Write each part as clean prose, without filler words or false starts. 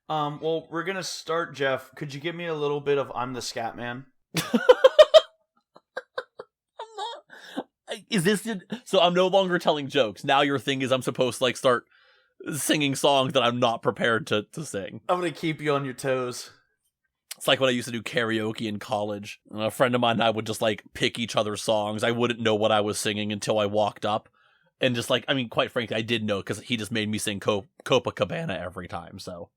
Well, we're gonna start, Jeff. Could you give me a little bit of "I'm the Scat Man"? Is this so? I'm no longer telling jokes. Now your thing is I'm supposed to start singing songs that I'm not prepared to sing. I'm gonna keep you on your toes. It's like when I used to do karaoke in college. A friend of mine and I would just pick each other's songs. I wouldn't know what I was singing until I walked up. And just quite frankly, I did know because he just made me sing Copacabana every time, so.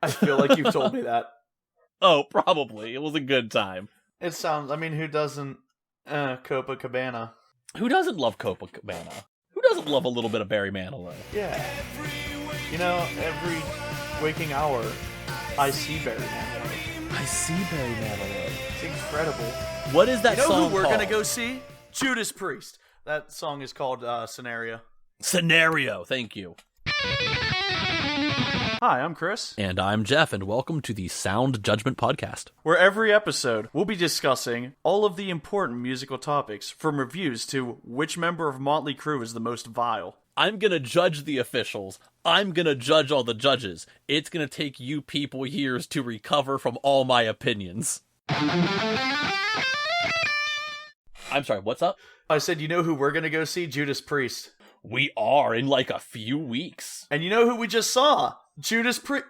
I feel like you've told me that. Oh, probably. It was a good time. It sounds, who doesn't, Copacabana? Who doesn't love Copacabana? Who doesn't love a little bit of Barry Manilow? Yeah. Every waking hour, I see Barry Manilow. I see Barry Manilow. It's incredible. What is that song You know who we're called? gonna go see? Judas Priest. That song is called Scenario. Scenario, thank you. Hi, I'm Chris. And I'm Jeff, and welcome to the Sound Judgement podcast. Where every episode, we'll be discussing all of the important musical topics, from reviews to which member of Motley Crue is the most vile. I'm gonna judge the officials. I'm gonna judge all the judges. It's gonna take you people years to recover from all my opinions. I'm sorry, what's up? I said, you know who we're gonna go see? Judas Priest. We are in a few weeks. And you know who we just saw? Judas Priest.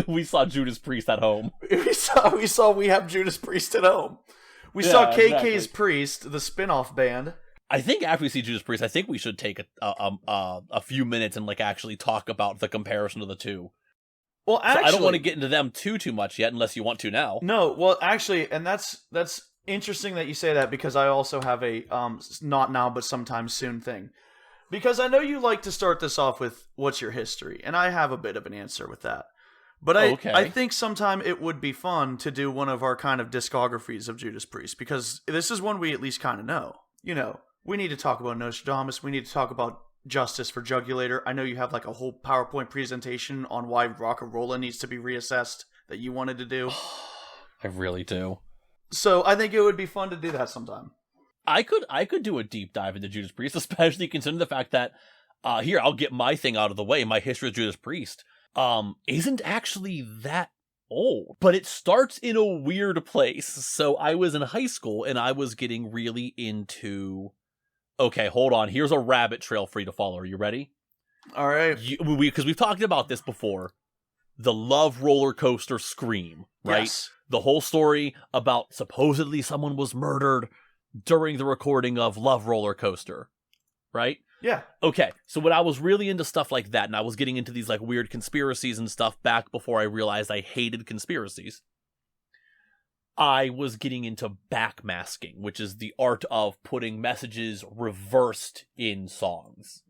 we saw Judas Priest at home. We have Judas Priest at home. We saw KK's Priest, the spin-off band. I think after we see Judas Priest, I think we should take a few minutes and actually talk about the comparison of the two. Well, actually, so I don't want to get into them too much yet, unless you want to now. No, well, actually, and that's interesting that you say that, because I also have a not now but sometime soon thing. Because I know you like to start this off with what's your history, and I have a bit of an answer with that. But I think sometime it would be fun to do one of our kind of discographies of Judas Priest, because this is one we at least kind of know. You know, we need to talk about Nostradamus, we need to talk about Justice for Jugulator. I know you have a whole PowerPoint presentation on why Rock-A-Rolla needs to be reassessed that you wanted to do. I really do. So I think it would be fun to do that sometime. I could do a deep dive into Judas Priest, especially considering the fact that here, I'll get my thing out of the way. My history of Judas Priest isn't actually that old, but it starts in a weird place. So I was in high school and I was getting really into. Okay, hold on. Here's a rabbit trail for you to follow. Are you ready? All right. Because we've talked about this before. The Love Roller Coaster Scream, right? Yes. The whole story about supposedly someone was murdered during the recording of Love Roller Coaster, right? Yeah. Okay, so when I was really into stuff like that, and I was getting into these weird conspiracies and stuff back before I realized I hated conspiracies, I was getting into backmasking, which is the art of putting messages reversed in songs.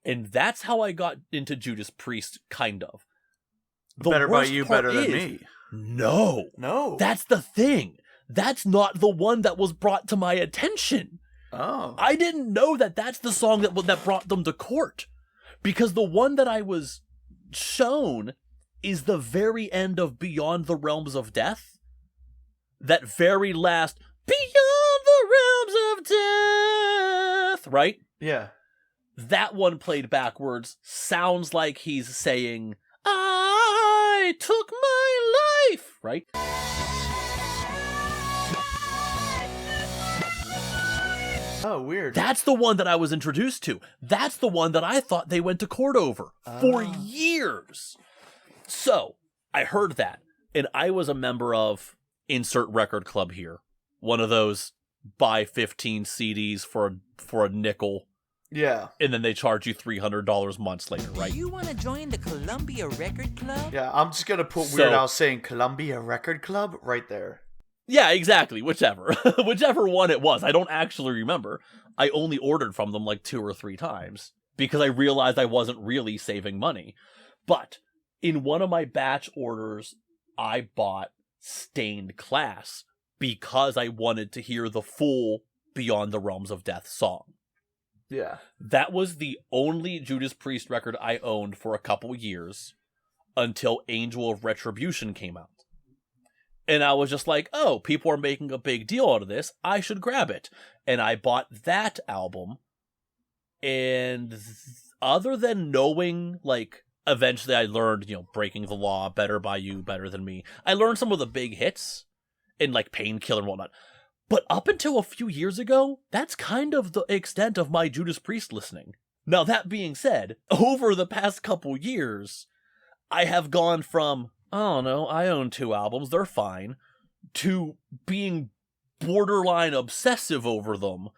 And that's how I got into Judas Priest, kind of. Better by you, better than me. No. That's the thing. That's not the one that was brought to my attention. Oh. I didn't know that that's the song that brought them to court. Because the one that I was shown is the very end of Beyond the Realms of Death. That very last, Beyond the Realms of Death, right? Yeah. That one played backwards sounds like he's saying, I took my life, right? Oh, weird. That's the one that I was introduced to. That's the one that I thought they went to court over for years. So, I heard that, and I was a member of insert record club here. One of those buy 15 CDs for a nickel. Yeah. And then they charge you $300 months later, right? You want to join the Columbia Record Club? Yeah, I'm just going to put Weird Al saying Columbia Record Club right there. Yeah, exactly. Whichever. Whichever one it was. I don't actually remember. I only ordered from them 2 or 3 times because I realized I wasn't really saving money. But in one of my batch orders, I bought Stained Class because I wanted to hear the full Beyond the Realms of Death song. Yeah. That was the only Judas Priest record I owned for a couple years until Angel of Retribution came out. And I was just like, oh, people are making a big deal out of this. I should grab it. And I bought that album. And other than knowing, like, eventually I learned, Breaking the Law, Better by You, Better Than Me. I learned some of the big hits in, like, Painkiller and whatnot. But up until a few years ago, that's kind of the extent of my Judas Priest listening. Now, that being said, over the past couple years, I have gone from, I don't know, I own 2 albums, they're fine, to being borderline obsessive over them.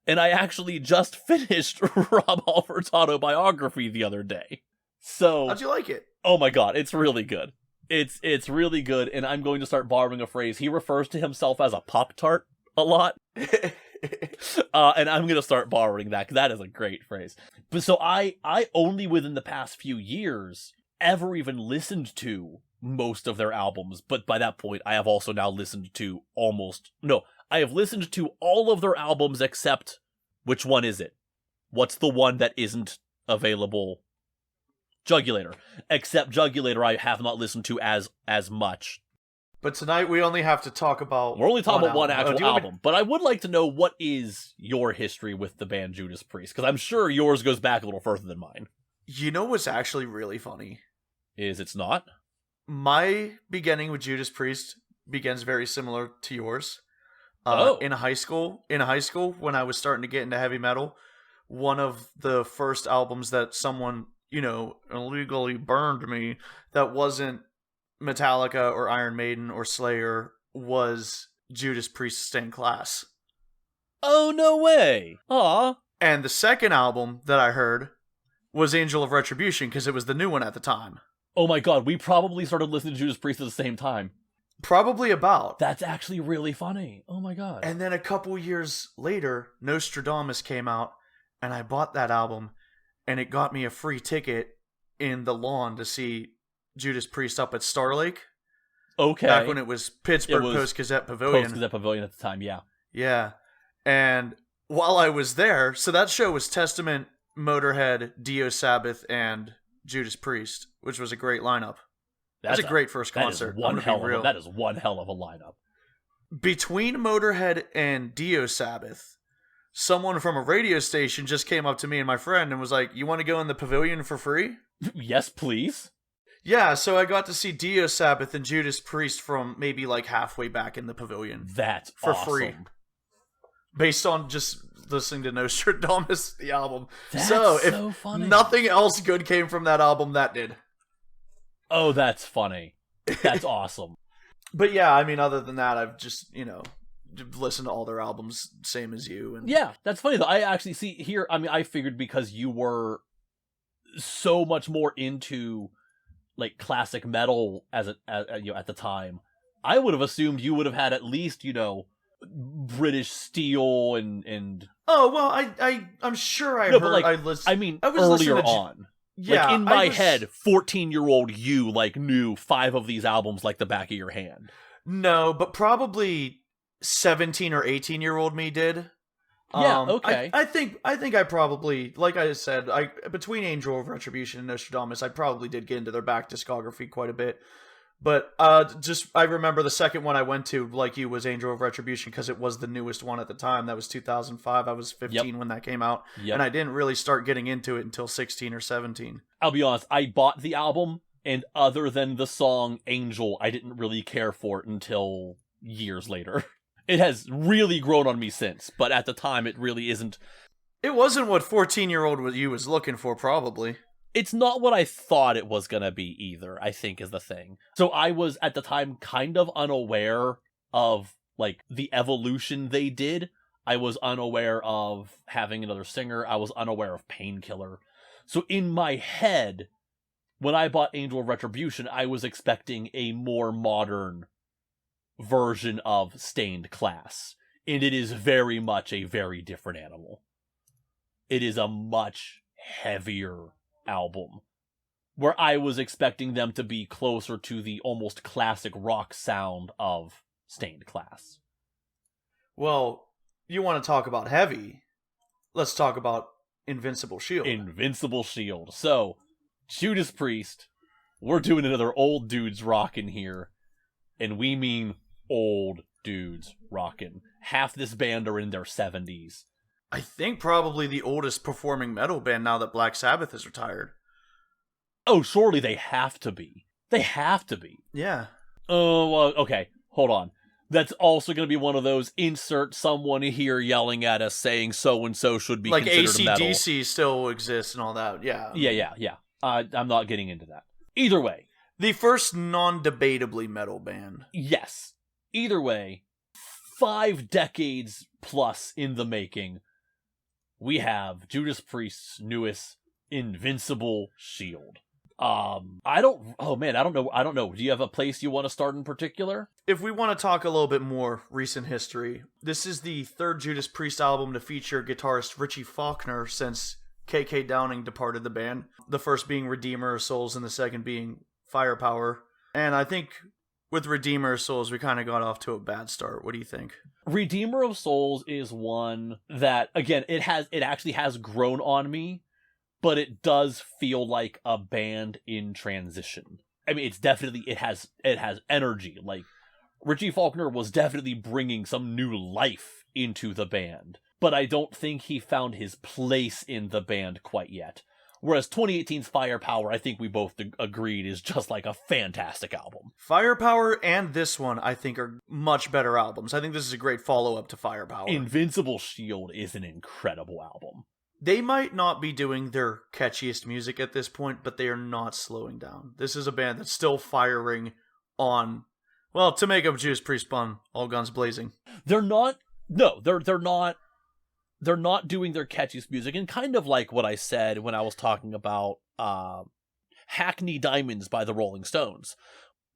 And I actually just finished Rob Halford's autobiography the other day. So, how'd you like it? Oh my god, it's really good. It's really good, and I'm going to start borrowing a phrase. He refers to himself as a Pop-Tart a lot. And I'm going to start borrowing that, because that is a great phrase. But so I only within the past few years ever even listened to most of their albums, but by that point I have also now listened to I have listened to all of their albums except, which one is it? What's the one that isn't available? Jugulator. Except Jugulator I have not listened to as much. But tonight we only have to talk about... We're only talking about one actual album, but I would like to know, what is your history with the band Judas Priest? Because I'm sure yours goes back a little further than mine. You know what's actually really funny? Is it's not? My beginning with Judas Priest begins very similar to yours. In high school, when I was starting to get into heavy metal, one of the first albums that someone, illegally burned me that wasn't Metallica or Iron Maiden or Slayer was Judas Priest's Stained Class. Oh, no way! Aw. And the second album that I heard was Angel of Retribution, because it was the new one at the time. Oh my god, we probably started listening to Judas Priest at the same time. Probably about. That's actually really funny. Oh my god. And then a couple years later, Nostradamus came out, and I bought that album, and it got me a free ticket in the lawn to see Judas Priest up at Star Lake. Okay. Back when it was Pittsburgh Post-Gazette Pavilion. Post-Gazette Pavilion at the time, yeah. Yeah. And while I was there, so that show was Testament, Motorhead, Dio Sabbath, and Judas Priest, which was a great lineup. That's a great first concert. That is one hell of a lineup. Between Motorhead and Dio Sabbath, someone from a radio station just came up to me and my friend and was like, "You want to go in the pavilion for free?" Yes, please. Yeah, so I got to see Dio Sabbath and Judas Priest from maybe like halfway back in the pavilion. That's for awesome. Free. Based on just listening to Nostradamus, the album. That's so funny. Nothing else good came from that album, that did. Oh, that's funny. That's awesome. But yeah, I mean, other than that, I've just, listened to all their albums, same as you. And yeah, that's funny though. I actually see here, I mean, I figured because you were so much more into like classic metal at the time, I would have assumed you would have had at least, British Steel and Oh, well, I'm sure I heard. But like, I was earlier on. Yeah, like in my head, 14-year-old you knew 5 of these albums like the back of your hand. No, but probably 17 or 18-year-old me did. Yeah, okay. I think I probably, like I said, between Angel of Retribution and Nostradamus, I probably did get into their back discography quite a bit. But I remember the second one I went to, like you, was Angel of Retribution, because it was the newest one at the time. That was 2005. I was 15 when that came out. Yep. And I didn't really start getting into it until 16 or 17. I'll be honest, I bought the album, and other than the song Angel, I didn't really care for it until years later. It has really grown on me since, but at the time it really isn't. It wasn't what 14-year-old you was looking for, probably. It's not what I thought it was gonna be either, I think is the thing. So I was, at the time, kind of unaware of, like, the evolution they did. I was unaware of having another singer. I was unaware of Painkiller. So in my head, when I bought Angel of Retribution, I was expecting a more modern version of Stained Class. And it is very much a very different animal. It is a much heavier album, where I was expecting them to be closer to the almost classic rock sound of Stained Class. Well, you want to talk about heavy? Let's talk about Invincible Shield. Invincible Shield. So, Judas Priest, we're doing another old dudes rockin' here, and we mean old dudes rockin'. Half this band are in their 70s. I think probably the oldest performing metal band now that Black Sabbath is retired. Oh, surely they have to be. They have to be. Yeah. Oh, well, okay. Hold on. That's also going to be one of those insert someone here yelling at us saying so-and-so should be like considered metal. AC/DC still exists and all that. Yeah. Yeah. I'm not getting into that. Either way. The first non-debatably metal band. Yes. Either way, 5 decades plus in the making, we have Judas Priest's newest Invincible Shield. I don't know. Do you have a place you want to start in particular? If we want to talk a little bit more recent history, this is the third Judas Priest album to feature guitarist Richie Faulkner since K.K. Downing departed the band. The first being Redeemer of Souls and the second being Firepower. And I think with Redeemer of Souls, we kind of got off to a bad start. What do you think? Redeemer of Souls is one that, again, it actually has grown on me, but it does feel like a band in transition. I mean, it has energy. Like, Richie Faulkner was definitely bringing some new life into the band, but I don't think he found his place in the band quite yet. Whereas 2018's Firepower, I think we both agreed, is just like a fantastic album. Firepower and this one, I think, are much better albums. I think this is a great follow-up to Firepower. Invincible Shield is an incredible album. They might not be doing their catchiest music at this point, but they are not slowing down. This is a band that's still firing on, well, to make up Judas Priest pun, all guns blazing. They're not doing their catchiest music, and kind of like what I said when I was talking about Hackney Diamonds by the Rolling Stones.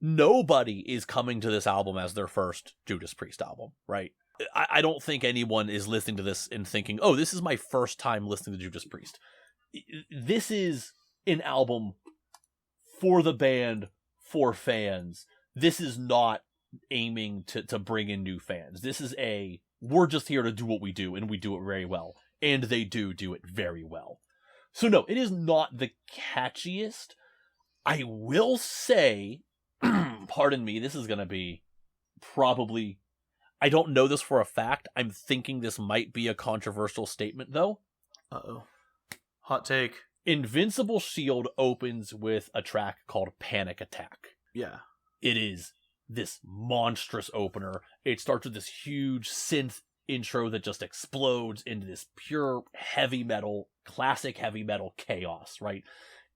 Nobody is coming to this album as their first Judas Priest album, right? I don't think anyone is listening to this and thinking, oh, this is my first time listening to Judas Priest. This is an album for the band, for fans. This is not aiming to bring in new fans. This is we're just here to do what we do, and we do it very well. And they do it very well. So no, it is not the catchiest. I will say, pardon me, this is going to be probably, I don't know this for a fact. I'm thinking this might be a controversial statement, though. Uh-oh. Hot take. Invincible Shield opens with a track called Panic Attack. Yeah. It is this monstrous opener. It starts with this huge synth intro that just explodes into this pure heavy metal, classic heavy metal chaos, right?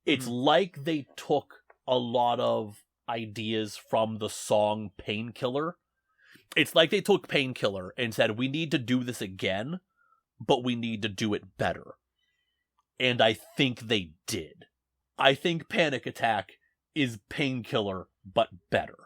It's like they took a lot of ideas from the song Painkiller. It's like they took Painkiller and said, we need to do this again, but we need to do it better. And I think they did. I think Panic Attack is Painkiller, but better.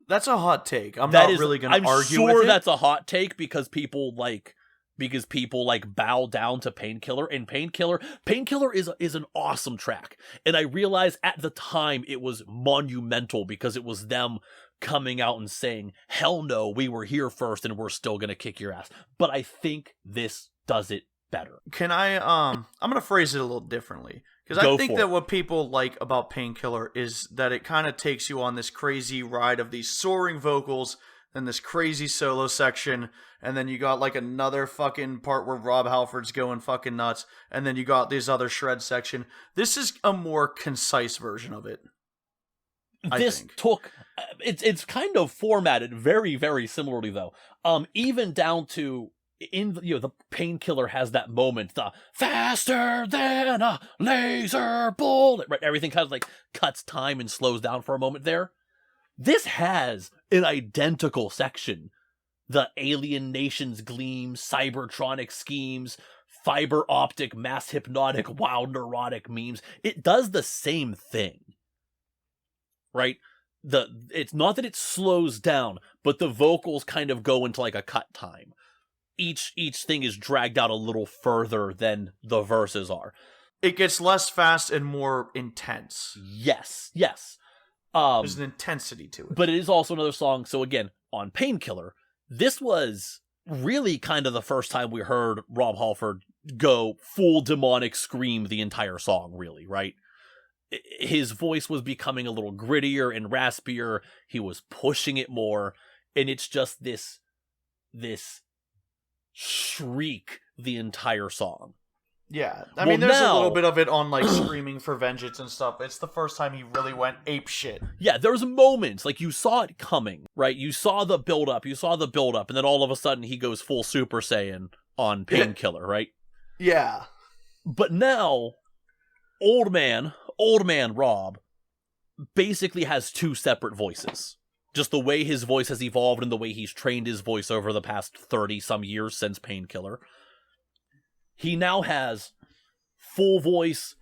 That's a hot take. I'm not really going to argue with it. I'm sure that's a hot take because people bow down to Painkiller, and Painkiller is an awesome track. And I realized at the time it was monumental because it was them coming out and saying, hell no, we were here first and we're still going to kick your ass. But I think this does it better. Can I, I'm going to phrase it a little differently. Because I think that what people like about Painkiller is that it kind of takes you on this crazy ride of these soaring vocals and this crazy solo section, and then you got like another fucking part where Rob Halford's going fucking nuts, and then you got this other shred section. This is a more concise version of it. It's kind of formatted very, very similarly though. Even down to the Painkiller has that moment, the faster than a laser bullet, right? Everything kind of like cuts time and slows down for a moment there. This has an identical section. The alien nations gleam, cybertronic schemes, fiber optic, mass hypnotic, wild neurotic memes. It does the same thing. Right? It's not that it slows down, but the vocals kind of go into like a cut time. Each thing is dragged out a little further than the verses are. It gets less fast and more intense. Yes. There's an intensity to it. But it is also another song. So again, on Painkiller, this was really kind of the first time we heard Rob Halford go full demonic scream the entire song, really, right? His voice was becoming a little grittier and raspier. He was pushing it more. And it's just this shriek the entire song. Yeah, I Well, mean, there's a now- little bit of it on, like, Screaming for Vengeance and stuff. It's the first time he really went ape shit. Yeah, there's moments, like, you saw it coming, right? You saw the build-up, and then all of a sudden he goes full Super Saiyan on Painkiller, right? Yeah. But now, old man Rob basically has two separate voices. Just the way his voice has evolved and the way he's trained his voice over the past 30-some years since Painkiller. He now has full voice,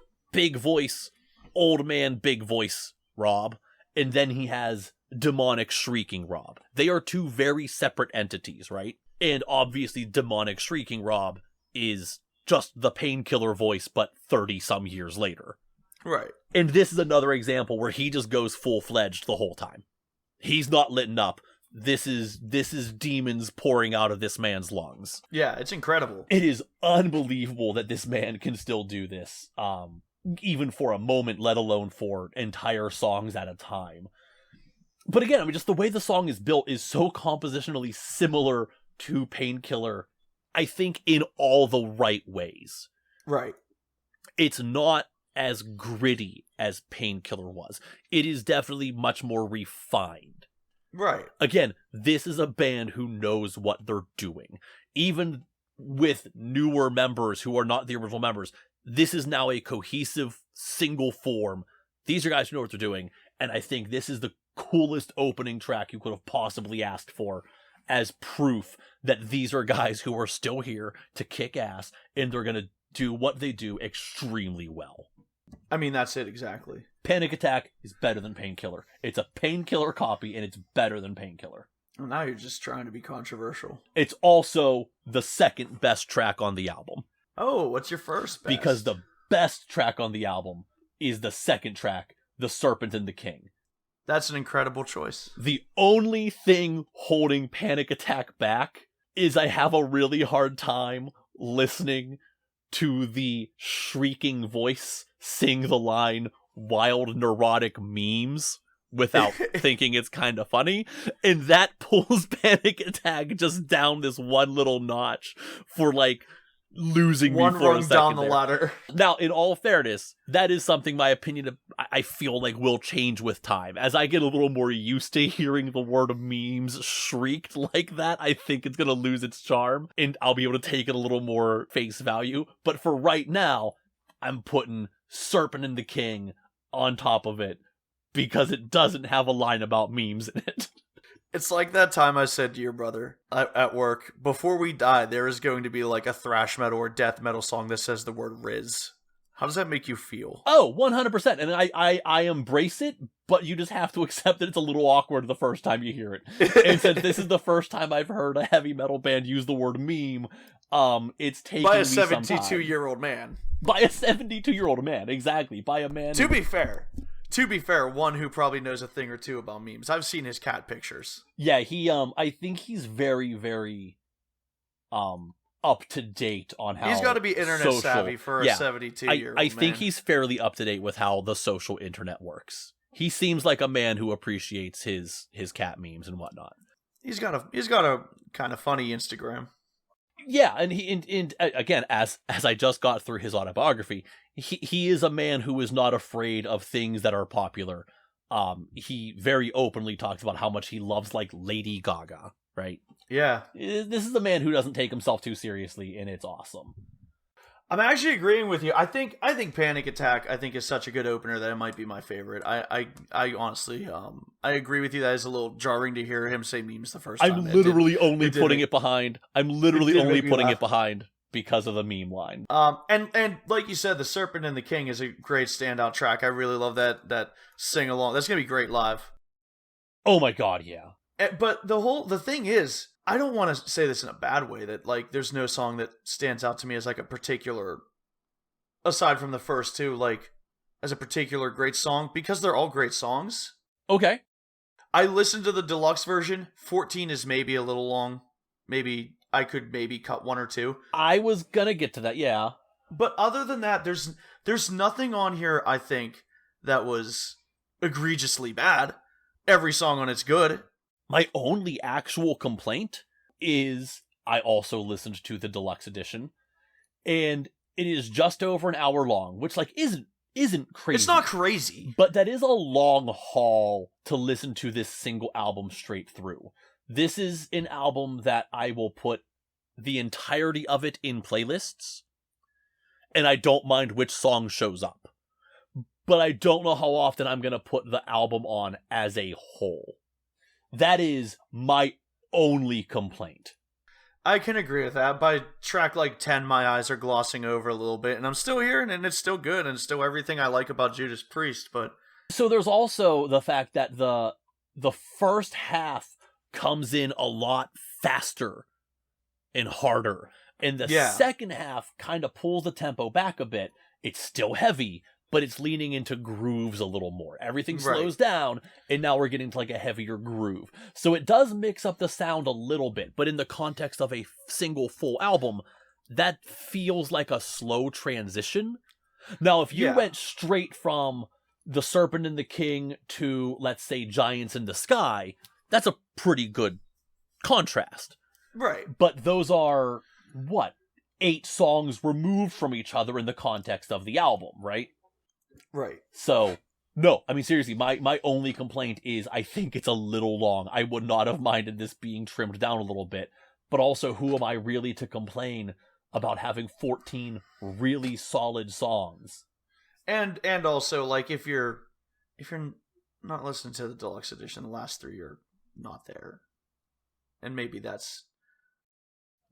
old man, big voice Rob, and then he has demonic shrieking Rob. They are two very separate entities, right? And obviously demonic shrieking Rob is just the Painkiller voice, but 30-some years later. Right. And this is another example where he just goes full-fledged the whole time. He's not lit up. This is demons pouring out of this man's lungs. Yeah, it's incredible. It is unbelievable that this man can still do this, even for a moment, let alone for entire songs at a time. But again, I mean, just the way the song is built is so compositionally similar to Painkiller, I think, in all the right ways. Right. It's not as gritty as Painkiller was. It is definitely much more refined. Right. Again, this is a band who knows what they're doing. Even with newer members who are not the original members, this is now a cohesive, single form. These are guys who know what they're doing, and I think this is the coolest opening track you could have possibly asked for as proof that these are guys who are still here to kick ass, and they're going to do what they do extremely well. I mean, that's it, exactly. Panic Attack is better than Painkiller. It's a Painkiller copy, and it's better than Painkiller. Well, now you're just trying to be controversial. It's also the second best track on the album. Oh, what's your first best? Because the best track on the album is the second track, The Serpent and the King. That's an incredible choice. The only thing holding Panic Attack back is I have a really hard time listening to the shrieking voice sing the line "wild neurotic memes" without thinking it's kind of funny, and that pulls Panic Attack just down this one little notch for like losing one me for a rung second down the there. ladder. Now, in all fairness, that is something my opinion I feel like will change with time. As I get a little more used to hearing the word memes shrieked like that, I think it's going to lose its charm, and I'll be able to take it a little more face value. But for right now, I'm putting Serpent and the King on top of it because it doesn't have a line about memes in it. It's like that time I said to your brother at work, before we die, there is going to be like a thrash metal or death metal song that says the word Riz. How does that make you feel? Oh, 100%. And I embrace it, but you just have to accept that it's a little awkward the first time you hear it. And since this is the first time I've heard a heavy metal band use the word meme, it's taking By me a some time. 72-year-old man. By a 72-year-old man, exactly. By a man. To be fair, one who probably knows a thing or two about memes. I've seen his cat pictures. Yeah, he I think he's very, very up to date on how he's got to be internet savvy for a 72-year-old man. I think he's fairly up to date with how the social internet works. He seems like a man who appreciates his cat memes and whatnot. He's got a kind of funny Instagram. Yeah, and he again, as I just got through his autobiography, he is a man who is not afraid of things that are popular. He very openly talks about how much he loves like Lady Gaga, right? Yeah. This is a man who doesn't take himself too seriously, and it's awesome. I'm actually agreeing with you. I think Panic Attack is such a good opener that it might be my favorite. I honestly I agree with you that it's a little jarring to hear him say memes the first time. I'm literally only putting it behind because of the meme line. And like you said, The Serpent and the King is a great standout track. I really love that sing along. That's gonna be great live. Oh my god, yeah. But the thing is, I don't want to say this in a bad way, that like there's no song that stands out to me as like a particular, aside from the first two, like as a particular great song, because they're all great songs. Okay. I listened to the deluxe version. 14 is maybe a little long. Maybe I could cut one or two. I was gonna get to that, yeah. But other than that, there's nothing on here, I think, that was egregiously bad. Every song on it's good. My only actual complaint is I also listened to the deluxe edition. And it is just over an hour long, which like isn't crazy. It's not crazy. But that is a long haul to listen to this single album straight through. This is an album that I will put the entirety of it in playlists, and I don't mind which song shows up. But I don't know how often I'm going to put the album on as a whole. That is my only complaint. I can agree with that. By track like 10, my eyes are glossing over a little bit, and I'm still hearing it, and it's still good, and it's still everything I like about Judas Priest, but... So there's also the fact that the first half comes in a lot faster and harder, and the second half kind of pulls the tempo back a bit. It's still heavy, but it's leaning into grooves a little more. Everything slows down, and now we're getting to like a heavier groove. So it does mix up the sound a little bit, but in the context of a single full album, that feels like a slow transition. Now, if you went straight from The Serpent and the King to, let's say, Giants in the Sky, that's a pretty good contrast. Right. But those are, 8 songs removed from each other in the context of the album, right? Right. So, no, I mean, seriously, my only complaint is I think it's a little long. I would not have minded this being trimmed down a little bit. But also, who am I really to complain about having 14 really solid songs? And also, like, if you're not listening to the deluxe edition, the last 3 are not there. And maybe that's...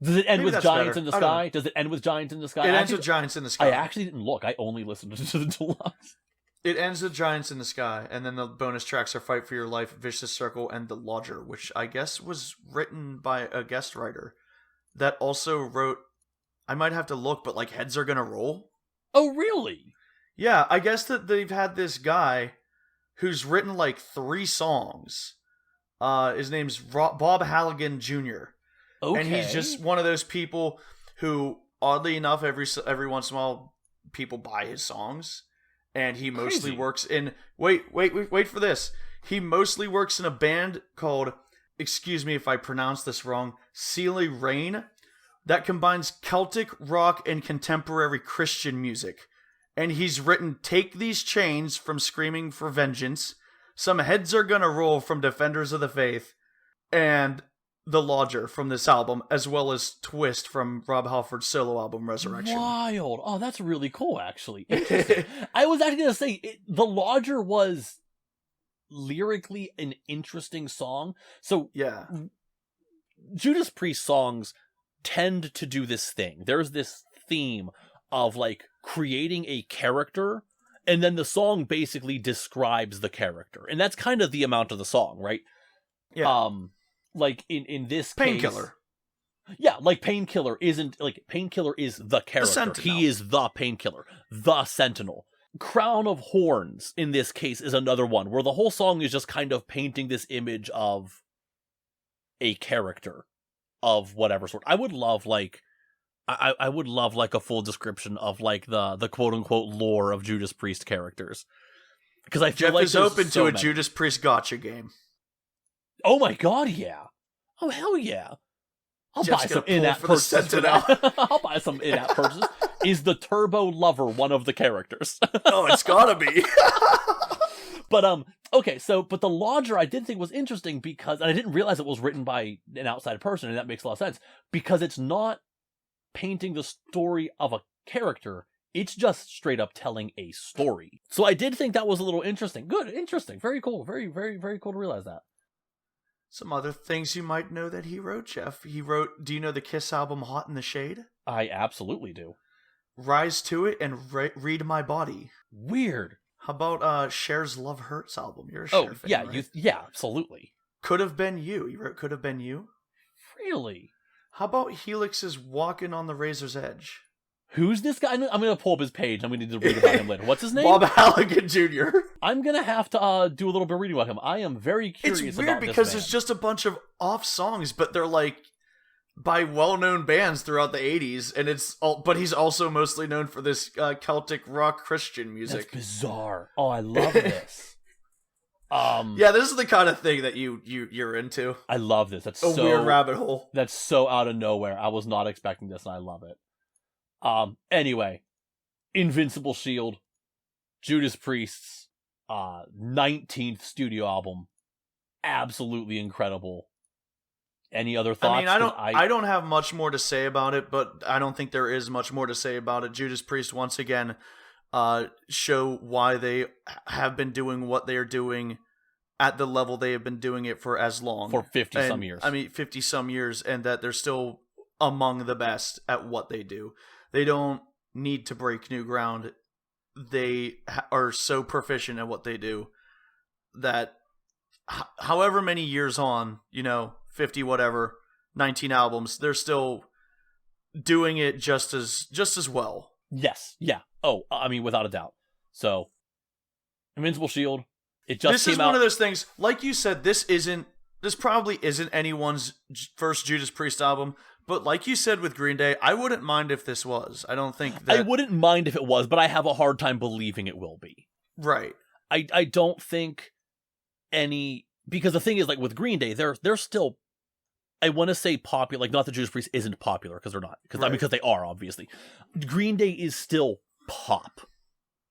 Does it end with Giants better. in the Sky? Does it end with Giants in the Sky? It ends with Giants in the Sky. I actually didn't look. I only listened to the deluxe. It ends with Giants in the Sky, and then the bonus tracks are Fight for Your Life, Vicious Circle, and The Lodger, which I guess was written by a guest writer that also wrote, I might have to look, but like Heads Are Gonna Roll. Oh, really? Yeah, I guess that they've had this guy who's written like 3 songs. His name's Bob Halligan Jr. Okay. And he's just one of those people who, oddly enough, every once in a while, people buy his songs. And he mostly works in... Wait for this. He mostly works in a band called, excuse me if I pronounce this wrong, Sealy Rain, that combines Celtic rock and contemporary Christian music. And he's written Take These Chains from Screaming for Vengeance, Some Heads Are Gonna Roll from Defenders of the Faith, and The Lodger from this album, as well as Twist from Rob Halford's solo album Resurrection. Wild. Oh, that's really cool, actually. Interesting. I was actually going to say, The Lodger was lyrically an interesting song. So, yeah, Judas Priest songs tend to do this thing. There's this theme of, like, creating a character, and then the song basically describes the character. And that's kind of the amount of the song, right? Yeah. Like in this Painkiller. Yeah, like Painkiller isn't like Painkiller is the character. He is the Painkiller, the Sentinel. Crown of Horns in this case is another one where the whole song is just kind of painting this image of a character of whatever sort. I would love like I would love like a full description of like the quote unquote lore of Judas Priest characters. Because I feel Jeff like is open so to a many. Judas Priest gotcha game. Oh my god, yeah. Oh hell yeah. I'll Jeff's buy some gonna pull in-app for the purchases for that. I'll buy some in-app purchases. Is the Turbo Lover one of the characters? Oh, it's gotta be. But okay, but The Lodger I did think was interesting because, and I didn't realize it was written by an outside person, and that makes a lot of sense, because it's not painting the story of a character, it's just straight up telling a story. So I did think that was a little interesting. Good, interesting, very cool, very, very, very cool to realize that. Some other things you might know that he wrote, Jeff. He wrote, do you know the Kiss album Hot in the Shade? I absolutely do. Rise to It and Read My Body. Weird. How about Cher's Love Hurts album? You're a Cher fan, yeah, right? yeah, absolutely. Could Have Been You. You wrote Could Have Been You? Really? How about Helix's Walking on the Razor's Edge? Who's this guy? I'm going to pull up his page. I'm going to need to read about him later. What's his name? Bob Halligan Jr. I'm going to have to do a little bit of reading about him. I am very curious about this man. It's weird because it's just a bunch of off songs, but they're like by well-known bands throughout the 80s, and but he's also mostly known for this Celtic rock Christian music. That's bizarre. Oh, I love this. Yeah, this is the kind of thing that you're into. I love this. That's a weird rabbit hole. That's so out of nowhere. I was not expecting this, and I love it. Anyway, Invincible Shield, Judas Priest's 19th studio album, absolutely incredible. Any other thoughts? I mean, I don't have much more to say about it, but I don't think there is much more to say about it. Judas Priest once again show why they have been doing what they are doing at the level they have been doing it for as long. For 50-some years. I mean, 50-some years, and that they're still among the best at what they do. They don't need to break new ground. They are so proficient at what they do that however many years on, 50 whatever, 19 albums, they're still doing it just as well. Yes, yeah. Oh, I mean, without a doubt. So, Invincible Shield, it just This came is out. one of those things, like you said, this probably isn't anyone's first Judas Priest album, but like you said with Green Day, I wouldn't mind if this was. I don't think that... I wouldn't mind if it was, but I have a hard time believing it will be. Right. I don't think any... Because the thing is, like, with Green Day, they're still... I want to say popular, like, not that Judas Priest isn't popular, because they're not. Because they are, obviously. Green Day is still pop.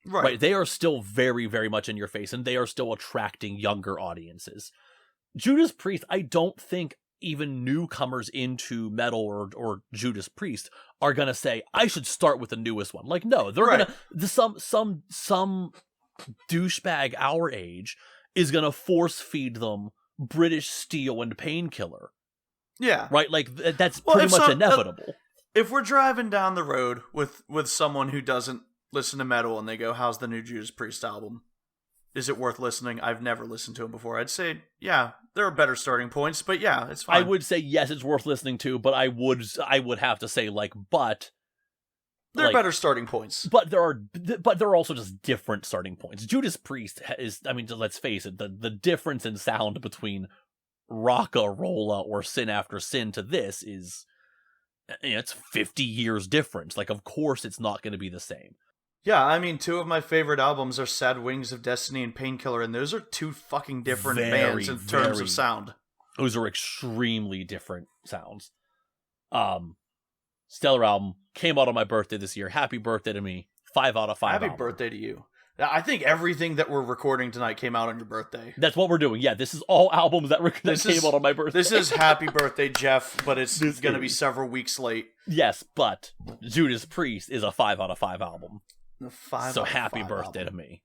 Right. They are still very, very much in your face, and they are still attracting younger audiences. Judas Priest, I don't think even newcomers into metal or Judas Priest are gonna say, I should start with the newest one. Like, no, they're gonna some douchebag our age is gonna force feed them British Steel and Painkiller. Yeah. Right? Like, that's pretty much inevitable. If we're driving down the road with someone who doesn't listen to metal and they go, how's the new Judas Priest album? Is it worth listening? I've never listened to him before. I'd say, yeah, there are better starting points, but yeah, it's fine. I would say, yes, it's worth listening to, but I would have to say, like, but... There are better starting points. But there are also just different starting points. Judas Priest is, I mean, let's face it, the difference in sound between Rock-a-Rolla or Sin After Sin to this is, it's 50 years difference. Like, of course it's not going to be the same. Yeah, I mean, two of my favorite albums are Sad Wings of Destiny and Painkiller, and those are two fucking different bands in terms of sound. Those are extremely different sounds. Stellar album, came out on my birthday this year. Happy birthday to me. 5 out of 5 Happy album. birthday to you. I think everything that we're recording tonight came out on your birthday. That's what we're doing. Yeah, this is all albums that came out on my birthday. This is Happy Birthday, Jeff, but it's going to be several weeks late. Yes, but Judas Priest is a 5 out of 5 album. The 5 so out of happy 5 birthday album. to me.